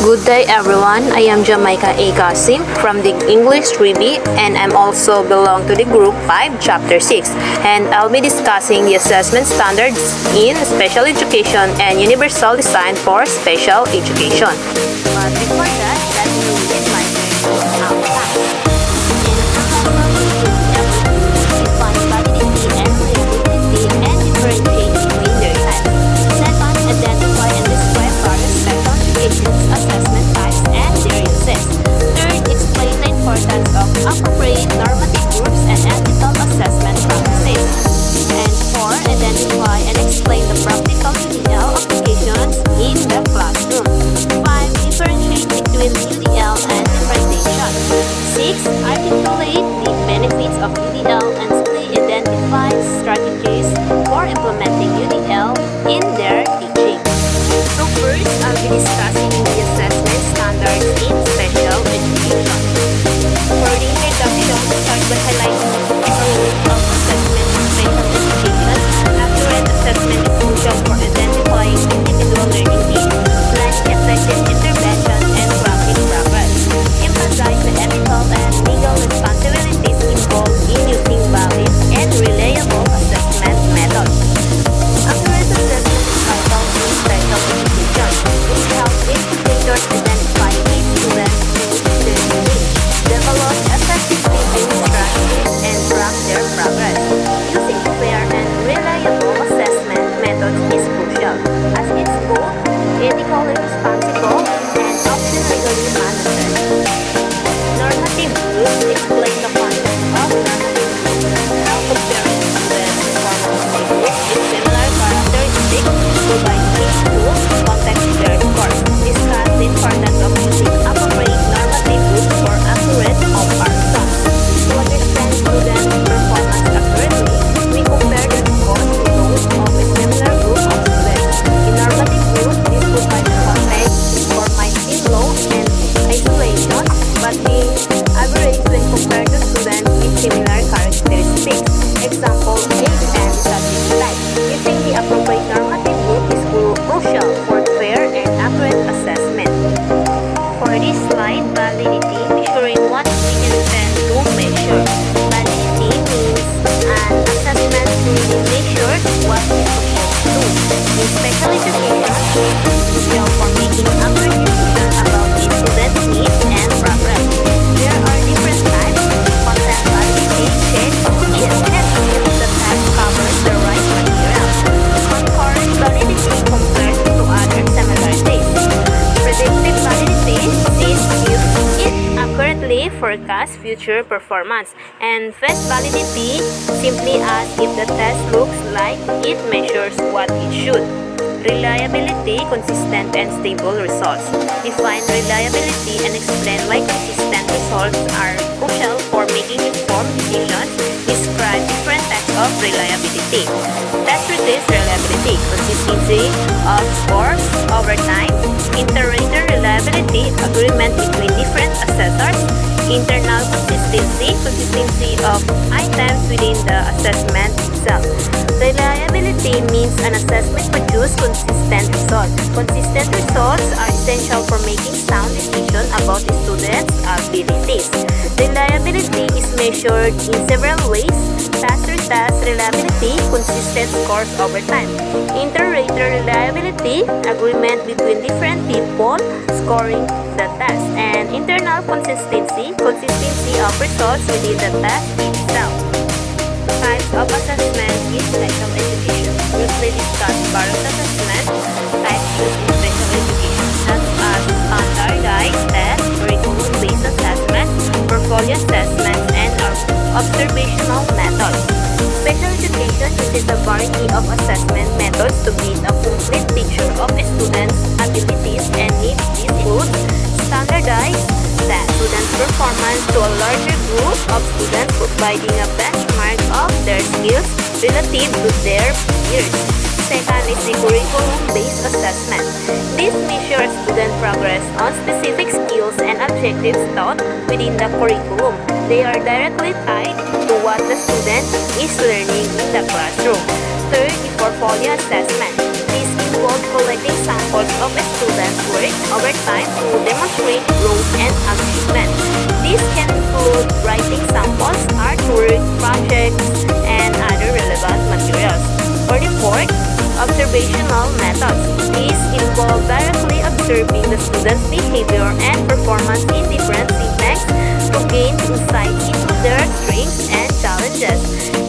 Good day everyone, I am Jamaica A. Qasim from the English 3B and I'm also belong to the group 5 chapter 6 and I'll be discussing the assessment standards in special education and universal design for special education. But before that, let me read my outline. Define validity and reliability and differentiate between their types. Second, identify and describe various special education assessment types and their uses. Third, explain the importance of appropriate normative groups and ethical assessment practices. And four, identify and explain the practical UDL applications in the classroom. Five, differentiate between UDL and differentiation. Six, articulate the benefits of UDL and identify strategies for implementing UDL in their teaching. So first, I'll be discussing the assessment standards in special education. For the introduction, start by highlighting the role of assessment in special education. Accurate assessment is crucial for identifying individual learning needs, planning effective intervention, and tracking progress. Emphasize the ethical and legal responsibilities involved in using valid and reliable assessment methods. Accurate assessment is vital in special education. It helps educators identify each student's needs, develop effective teaching strategies, and track their progress. Using fair and reliable assessment methods is crucial, as it's both ethically responsible and often legally mandatory. Normative groups explain the concept of normative groups, how comparing students' performance in groups with similar characteristics provide each group context to their course. Discuss the importance of using appropriate normative groups for accurate comparisons. To understand students' performance accurately, we compare their scores to those of a similar group of students. In normative groups, this provides context for might seem low and isolation, but the average when compared to students with similar characteristics. Example, age and subject type. Using the appropriate normative group is crucial for fair and accurate assessment. For this slide, validity, measuring what we intend to measure. Validity means an assessment really measures what we supposed to. In special education, it is crucial for making accurate decisions about the student's needs and progress. There are different types. Content validity checks if and if the test covers the right material. Concurrent validity compares to other similar tests. Predictive validity sees if it accurately forecasts future performance. And fast validity simply asks if the test looks like it measures what it should. Reliability, consistent and stable results. Define reliability and explain why consistent results are crucial for making informed decisions. Describe different types of reliability. Test resist reliability, consistency of scores over time, inter-rater reliability, agreement between different assessors, internal consistency, consistency of items within the assessment itself. Reliability means an assessment produces consistent results. Consistent results are essential for making sound decisions about the student's abilities. Reliability is measured in several ways. Task-to-task reliability, consistent scores over time. Inter-rater reliability, agreement between different people scoring the task. And internal consistency, consistency of results within the task itself. Types of assessment in special education. Briefly discuss various assessment types used in special education, such as standardized test, curriculum-based assessment, portfolio assessment, and observational methods. Special education uses a variety of assessment methods to gain a complete picture of a student's abilities and needs. This includes standardized test, students' performance to a larger group of students, providing a benchmark of their skills relative to their peers. Second is the curriculum-based assessment. This measures student progress on specific skills and objectives taught within the curriculum. They are directly tied to what the student is learning in the classroom. Third, the portfolio assessment. This involves involve collecting samples of a student's work over time to demonstrate growth and achievement. This can include writing samples, artwork, projects, and other relevant materials. For the fourth, observational methods. These involve directly observing the student's behavior and performance in different settings to gain insight into their strengths and challenges.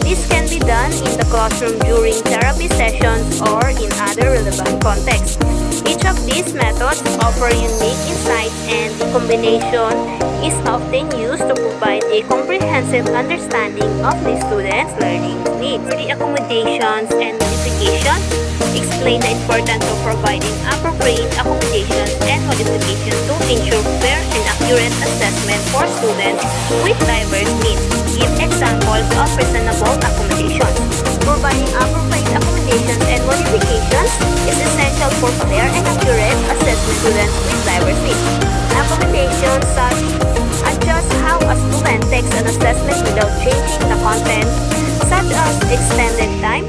This can be done in the classroom during therapy sessions or in other relevant contexts. Each of these methods offer unique insights, and the combination is often used to provide a comprehensive understanding of the student's learning needs. For the accommodations and modifications, explain the importance of providing appropriate accommodations and modifications to ensure fair and accurate assessment for students with diverse needs. Give examples of reasonable accommodations. Providing appropriate accommodations and modifications is essential for fair and accurate assessment students with diverse needs. Accommodations such adjust how a student takes an assessment without changing the content, such as extended time,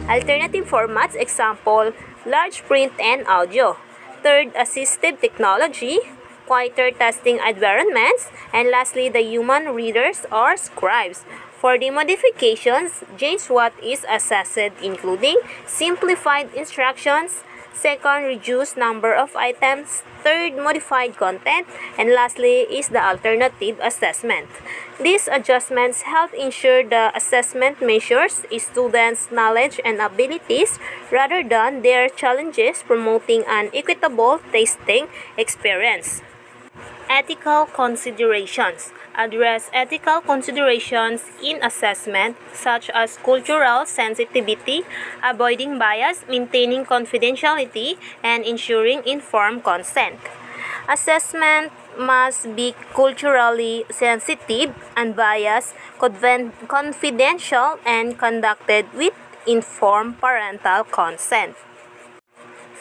alternative formats, example, large print and audio. Third, assistive technology, quieter testing environments, and lastly, the human readers or scribes. For the modifications, change what is assessed, including simplified instructions, second, reduced number of items, third, modified content, and lastly is the alternative assessment. These adjustments help ensure the assessment measures a students' knowledge and abilities rather than their challenges, promoting an equitable testing experience. Ethical considerations. Address ethical considerations in assessment such as cultural sensitivity, avoiding bias, maintaining confidentiality, and ensuring informed consent. Assessment must be culturally sensitive, unbiased, confidential, and conducted with informed parental consent.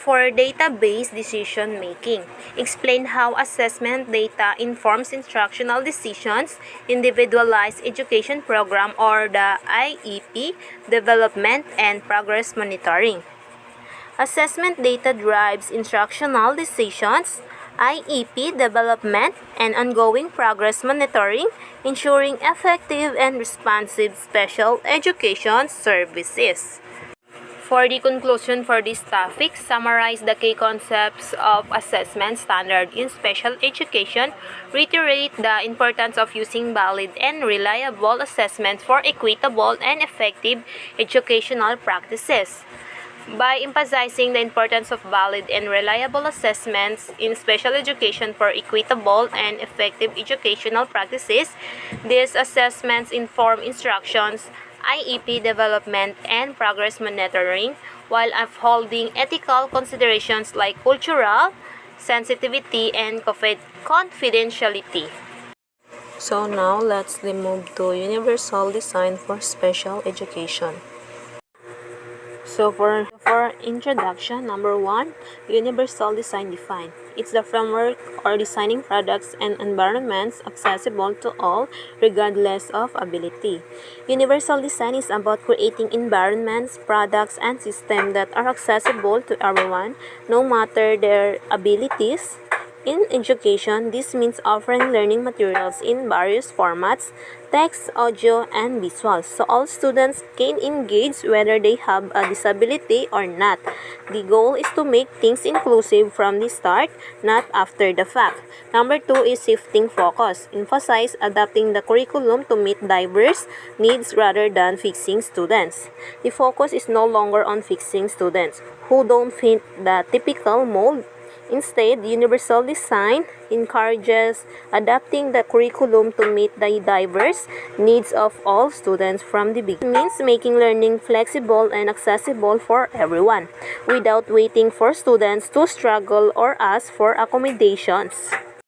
For data-based decision making, explain how assessment data informs instructional decisions, individualized education program or the IEP, development and progress monitoring. Assessment data drives instructional decisions, IEP development, and ongoing progress monitoring, ensuring effective and responsive special education services. For the conclusion for this topic, summarize the key concepts of assessment standard in special education, reiterate the importance of using valid and reliable assessments for equitable and effective educational practices. By emphasizing the importance of valid and reliable assessments in special education for equitable and effective educational practices, these assessments inform instructions, IEP development, and progress monitoring while upholding ethical considerations like cultural sensitivity and confidentiality. So now let's move to universal design for special education. So for introduction, number 1, universal design defined. It's the framework or designing products and environments accessible to all regardless of ability. Universal design is about creating environments, products, and systems that are accessible to everyone, no matter their abilities. In education, this means offering learning materials in various formats, text, audio, and visuals, so all students can engage whether they have a disability or not. The goal is to make things inclusive from the start, not after the fact. Number 2 is shifting focus. Emphasize adapting the curriculum to meet diverse needs rather than fixing students. The focus is no longer on fixing students who don't fit the typical mold. Instead, universal design encourages adapting the curriculum to meet the diverse needs of all students from the beginning. It means making learning flexible and accessible for everyone, without waiting for students to struggle or ask for accommodations.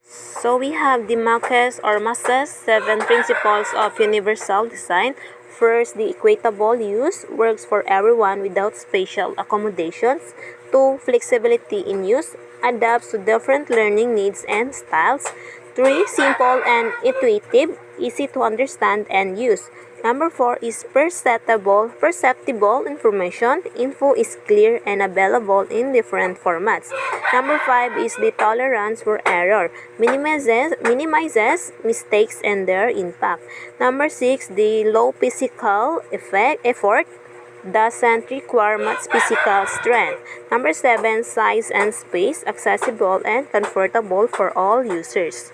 So we have the Marquez 7 principles of universal design. First, the equitable use works for everyone without spatial accommodations. 2. Flexibility in use adapts to different learning needs and styles. 3. Simple and intuitive, easy to understand and use. Number 4 is perceptible information. Info is clear and available in different formats. Number 5 is the tolerance for error. Minimizes mistakes and their impact. Number 6, the low physical effort doesn't require much physical strength. Number 7, size and space, accessible and comfortable for all users.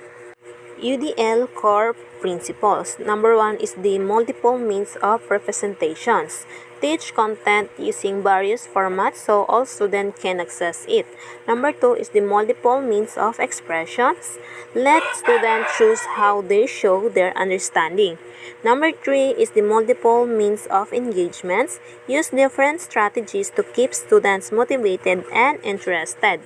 UDL core principles. Number 1 is the multiple means of representations. Teach content using various formats so all students can access it. Number 2 is the multiple means of expressions. Let students choose how they show their understanding. Number 3 is the multiple means of engagements. Use different strategies to keep students motivated and interested.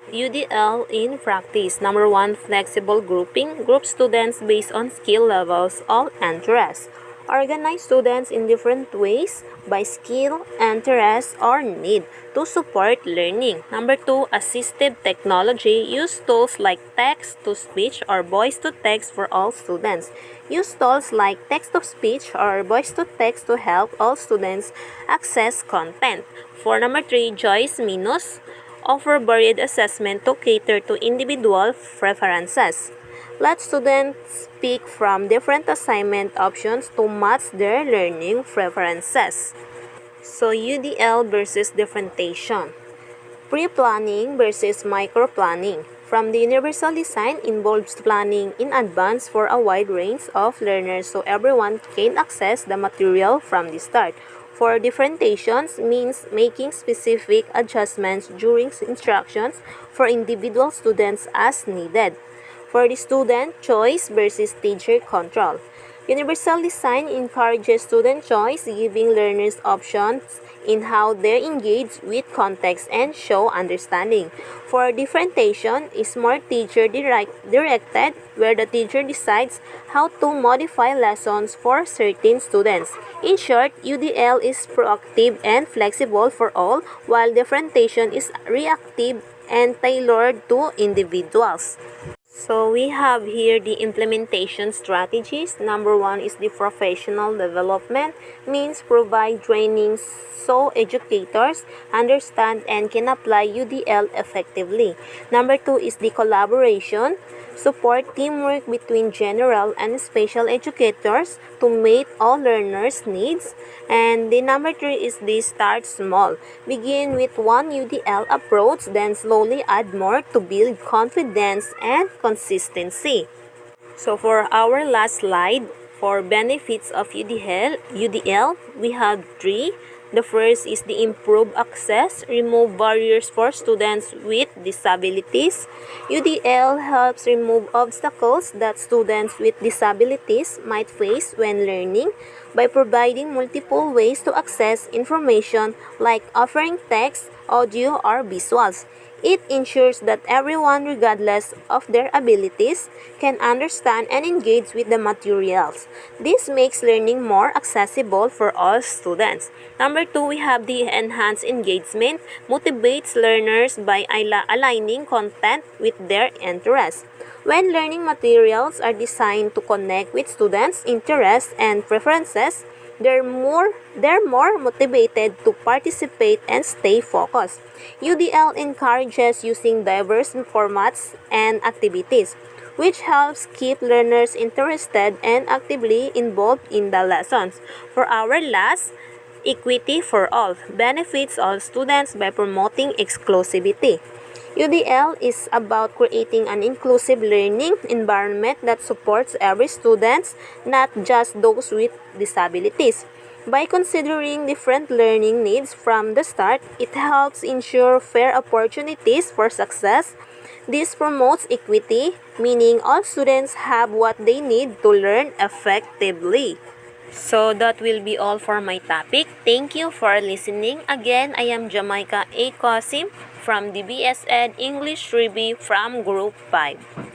UDL in practice. Number 1, flexible grouping. Group students based on skill levels or interests. Organize students in different ways by skill, interest, or need to support learning. Number 2, assistive technology. Use tools like text-to-speech or voice-to-text for all students. Use tools like text-to-speech or voice-to-text to help all students access content. For number 3, Joyce Minus. Offer varied assessment to cater to individual preferences. Let students pick from different assignment options to match their learning preferences. So UDL versus differentiation. Pre-planning versus micro-planning. From the universal design involves planning in advance for a wide range of learners so everyone can access the material from the start. For differentiations means making specific adjustments during instructions for individual students as needed. For the student, choice versus teacher control. Universal design encourages student choice, giving learners options in how they engage with context and show understanding. For differentiation is more teacher-directed, where the teacher decides how to modify lessons for certain students. In short, UDL is proactive and flexible for all, while differentiation is reactive and tailored to individuals. So we have here the implementation strategies. Number 1 is the professional development, means provide training so educators understand and can apply UDL effectively. Number 2 is the collaboration, support teamwork between general and special educators to meet all learners' needs. And the number 3 is the start small. Begin with one UDL approach, then slowly add more to build confidence and consistency. So for our last slide, for benefits of UDL, we have 3. The first is the improve access, remove barriers for students with disabilities. UDL helps remove obstacles that students with disabilities might face when learning by providing multiple ways to access information like offering text, audio, or visuals. It ensures that everyone, regardless of their abilities, can understand and engage with the materials. This makes learning more accessible for all students. Number 2, we have the enhanced engagement, motivates learners by aligning content with their interests. When learning materials are designed to connect with students' interests and preferences, they're more motivated to participate and stay focused. UDL encourages using diverse formats and activities, which helps keep learners interested and actively involved in the lessons. For our last, equity for all, benefits all students by promoting exclusivity. UDL is about creating an inclusive learning environment that supports every student, not just those with disabilities. By considering different learning needs from the start, it helps ensure fair opportunities for success. This promotes equity, meaning all students have what they need to learn effectively. So that will be all for my topic. Thank you for listening. Again, I am Jamaica A. Qasim from the BSEd English Review from Group 5.